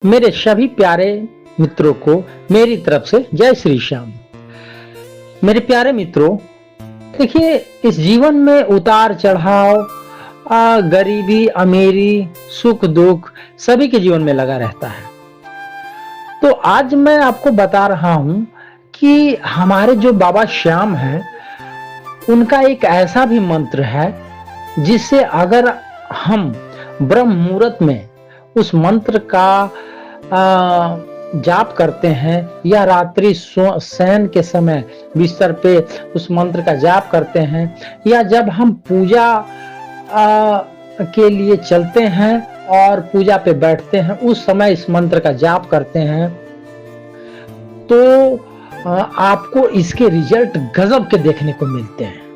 मेरे सभी प्यारे मित्रों को मेरी तरफ से जय श्री श्याम। मेरे प्यारे मित्रों, देखिए इस जीवन में उतार चढ़ाव, गरीबी अमीरी, सुख दुख सभी के जीवन में लगा रहता है। तो आज मैं आपको बता रहा हूं कि हमारे जो बाबा श्याम हैं, उनका एक ऐसा भी मंत्र है जिससे अगर हम ब्रह्म मुहूर्त में उस मंत्र का जाप करते हैं या रात्रि शयन के समय बिस्तर पे उस मंत्र का जाप करते हैं या जब हम पूजा के लिए चलते हैं और पूजा पे बैठते हैं उस समय इस मंत्र का जाप करते हैं, तो आपको इसके रिजल्ट गजब के देखने को मिलते हैं।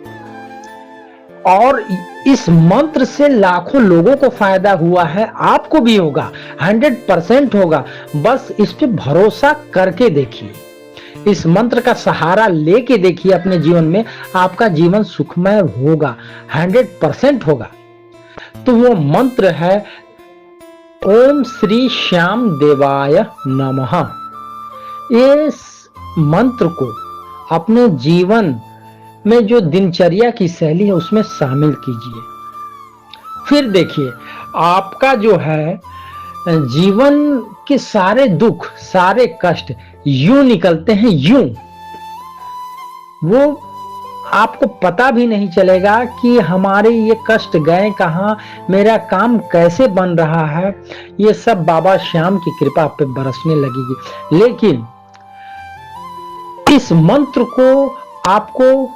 और इस मंत्र से लाखों लोगों को फायदा हुआ है, आपको भी होगा, 100% होगा। बस इस पे भरोसा करके देखिए, इस मंत्र का सहारा लेके देखिए अपने जीवन में, आपका जीवन सुखमय होगा, 100% होगा। तो वो मंत्र है ओम श्री श्याम देवाय नमः। इस मंत्र को अपने जीवन में जो दिनचर्या की शैली है उसमें शामिल कीजिए। फिर देखिए आपका जो है जीवन के सारे दुख, सारे कष्ट यूं निकलते हैं, यूं वो आपको पता भी नहीं चलेगा कि हमारे ये कष्ट गए कहां, मेरा काम कैसे बन रहा है। ये सब बाबा श्याम की कृपा पे बरसने लगेगी। लेकिन इस मंत्र को आपको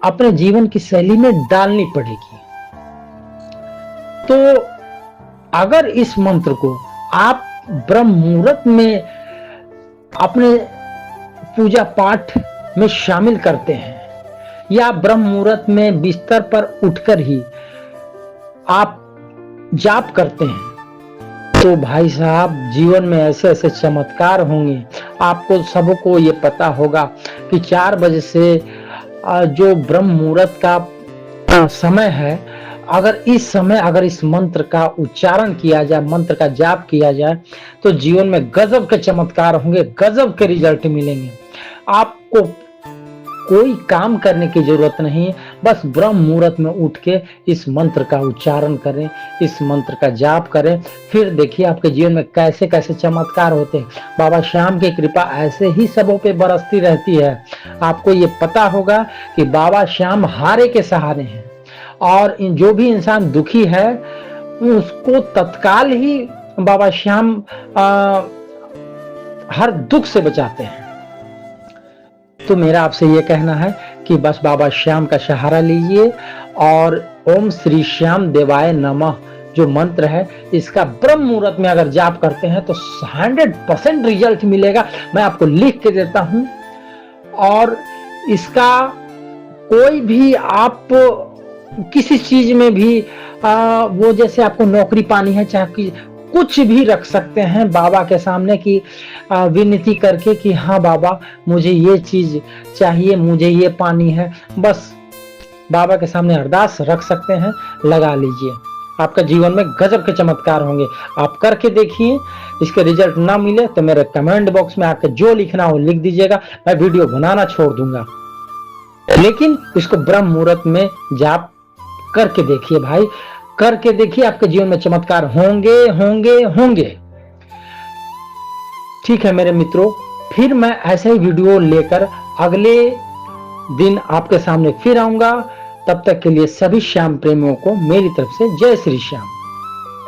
अपने जीवन की शैली में डालनी पड़ेगी। तो अगर इस मंत्र को आप ब्रह्म मुहूर्त में अपने पूजा पाठ में शामिल करते हैं या ब्रह्म मुहूर्त में बिस्तर पर उठकर ही आप जाप करते हैं, तो भाई साहब जीवन में ऐसे ऐसे चमत्कार होंगे। आपको सबको ये पता होगा कि 4 बजे से जो ब्रह्म मुहूर्त का समय है, अगर इस समय अगर इस मंत्र का उच्चारण किया जाए, मंत्र का जाप किया जाए, तो जीवन में गजब के चमत्कार होंगे, गजब के रिजल्ट मिलेंगे। आपको कोई काम करने की जरूरत नहीं, बस ब्रह्म मुहूर्त में उठ के इस मंत्र का उच्चारण करें, इस मंत्र का जाप करें। फिर देखिए आपके जीवन में कैसे कैसे चमत्कार होते हैं। बाबा श्याम की कृपा ऐसे ही सबों पे बरसती रहती है। आपको ये पता होगा कि बाबा श्याम हारे के सहारे हैं, और जो भी इंसान दुखी है उसको तत्काल ही बाबा श्याम हर दुख से बचाते हैं। तो मेरा आपसे ये कहना है कि बस बाबा श्याम का सहारा लीजिए और ओम श्री श्याम देवाय नमः जो मंत्र है, इसका ब्रह्म मुहूर्त में अगर जाप करते हैं तो 100% रिजल्ट मिलेगा। मैं आपको लिख के देता हूं। और इसका कोई भी आप किसी चीज में भी वो जैसे आपको नौकरी पानी है, चाहे कुछ भी रख सकते हैं बाबा के सामने की विनती करके कि हाँ बाबा मुझे ये चीज चाहिए, मुझे ये पानी है, बस बाबा के सामने अरदास रख सकते हैं, लगा लीजिए। आपका जीवन में गजब के चमत्कार होंगे। आप करके देखिए। इसके रिजल्ट ना मिले तो मेरे कमेंट बॉक्स में आके जो लिखना हो लिख दीजिएगा, मैं वीडियो बनाना छोड़ दूंगा। लेकिन इसको ब्रह्म मुहूर्त में जाप करके देखिए भाई, करके देखिए, आपके जीवन में चमत्कार होंगे होंगे होंगे। ठीक है मेरे मित्रों, फिर मैं ऐसा ही वीडियो लेकर अगले दिन आपके सामने फिर आऊंगा। तब तक के लिए सभी श्याम प्रेमियों को मेरी तरफ से जय श्री श्याम।